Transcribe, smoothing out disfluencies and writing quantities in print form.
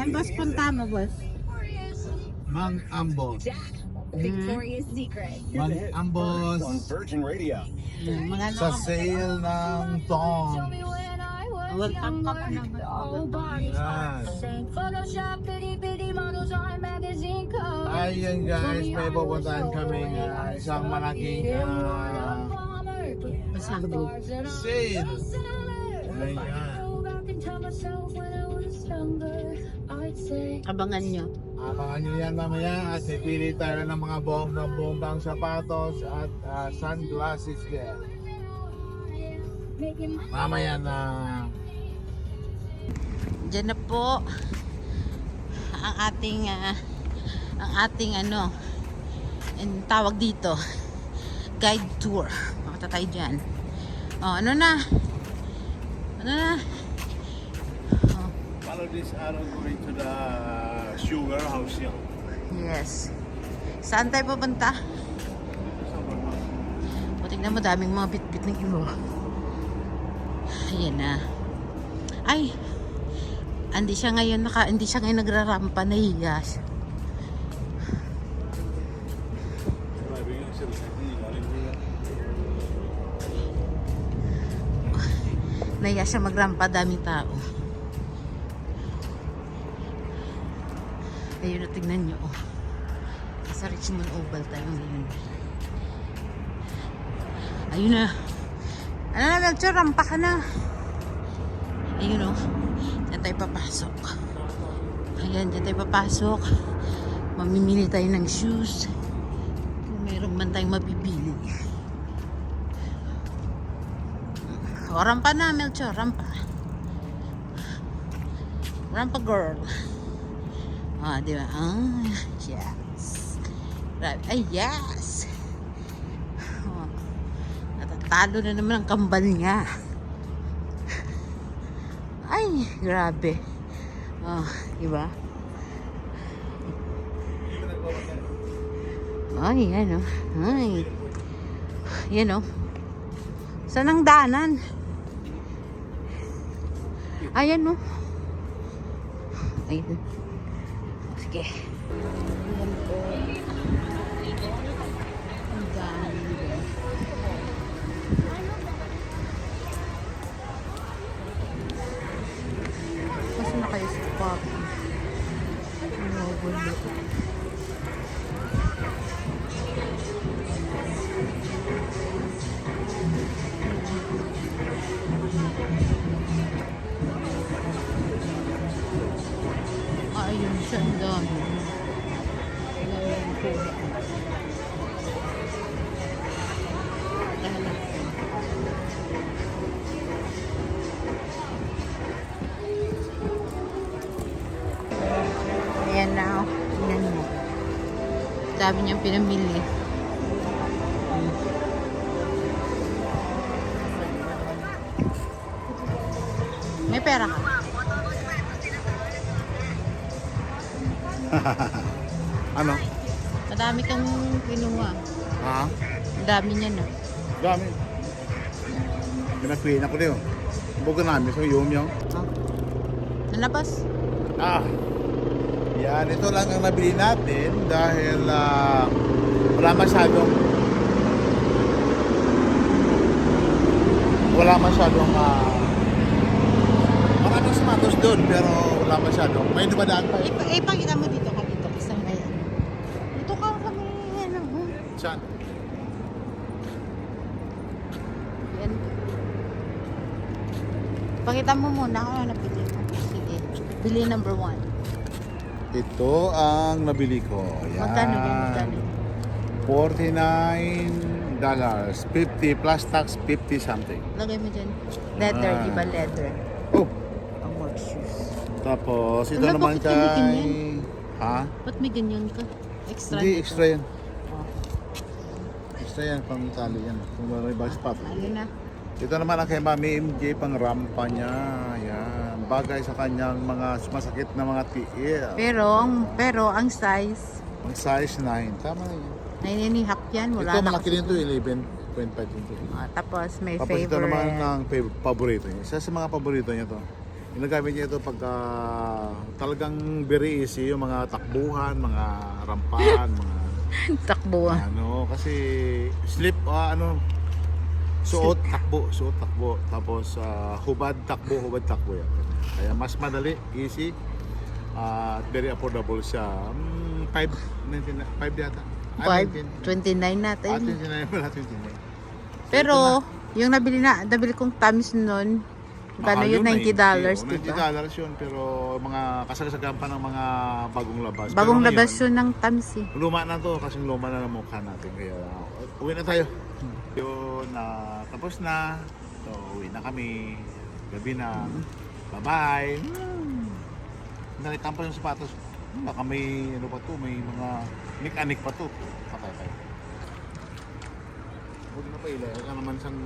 Saan boss punta mo, boss? Mang Ambos. Victoria's Secret. Mang Ambos. On Virgin Radio. Mga ano? Sa sale ng Tom. Welcome ka pa naman. Yan. Ayun guys, may pupuntahan kami isang malaking Pasabog. sale. Ayan. Abangan nyo. Abangan nyo yan mamaya at pipili tayo ng mga bombang sapatos at sunglasses there. Mamaya na. Diyan na po ang ating ano, ang tawag dito, guide tour. Makita tayo dyan. Oh, ano na? Ano na? Oh, Follow this arrow going to the sugar house yan. yes. Saan tayo pupunta? O, tignan mo, daming mga bit-bit ng iba. Ayan na. Ay! Hindi siya ngayon nagrarampa, nahiya siya. Nahiya siya magrampa, daming tao. Ayun na, tignan nyo. Oh. Sa Richmond Oval tayo ngayon. Ayun na. Ano na, Melchor, rampa ka na. Ayun o. Diyan tayo papasok. Ayan, diyan tayo papasok. Mamimili tayo ng shoes. Kung mayroon man tayong mabibili. O, rampa na, Melchor, rampa. Rampa girl. Ah, di ba? Ah, yes. Ay, yes. Oh, natatalo na naman ang kambal niya. Ay, grabe. Oh, di ba? Ay, yan oh. Ay. Yan oh. Saan ang daanan? Ayan oh. Ayun. Sige. Ayan po. Ang dami. Kasi na kayo sa coffee. Ano, gulo. Ayun siya, ang dami. Ayan po. Ayan na. Ayan mo. Dami niyang pinamili. May pera ka? Ano? Madami kang kinuha. Ha? Ang dami niya na. Dami. Pinakuhin ako rin. Bukan namin sa yung. Oh. Nalabas? Ah. Yan, ito lang ang nabili natin dahil wala masyadong maraming sapatos doon pero wala masyadong. May dumadaan pa eh. Ipakita mo dito ka dito. Isa ngayon. Dito ka kami. Ano? Saan? Yan. Pakita mo muna kung ano nabili mo. Sige. Bili number 1. Ito ang nabili ko. Yan. Magkano yan? Magkano? $49. 50 plus tax, 50 something. Lagay mo dyan. Leather, Ah. iba leather. Oh, Ang work shoes. tapos ito Wala, naman bakit hindi kay... ganyan? Ha? Ba't may ganyan ka? Extra Hindi, nito. extra yan. Oh. Extra yan, pang tali yan. Kung may ibang spot. Ayun na. Ito naman ang kay Mami MJ, pang rampa niya. Yan. Bagay sa kanyang mga masakit na mga tiil. Pero ang size, Ang size 9. Tama na yan. naninihak yan. Wala Ito na malaki kasi. din ito, 11.5 din ito. Tapos may Tapos ito favorite. naman ang paborito niya. Isa sa mga paborito niya to. Ginagamit niya ito pagka talagang very easy yung mga takbuhan, mga rampahan, mga Takbo. kasi slip suot takbo tapos hubad takbo yan. Kaya mas madali, easy at very affordable siya. 5 yata. 5.29 natin. 29 pala, 29. Pero yung nabili kong tamis nun, gano yun, $90, diba? $90 yun, pero mga kasagsagan pa ng mga bagong labas. Bagong Pero labas ngayon, yun ng tamis eh. luma na to, kasing luma na ng mukha natin. Kaya uwi na tayo. Yun, tapos na. So, uwi na kami. Gabi na. Bye-bye. Nalitan pa yung sapatos. Baka may ano pa to, may mga mechanic pa to. Patay tayo. Huwag na pa ilay. Huwag ka naman siyang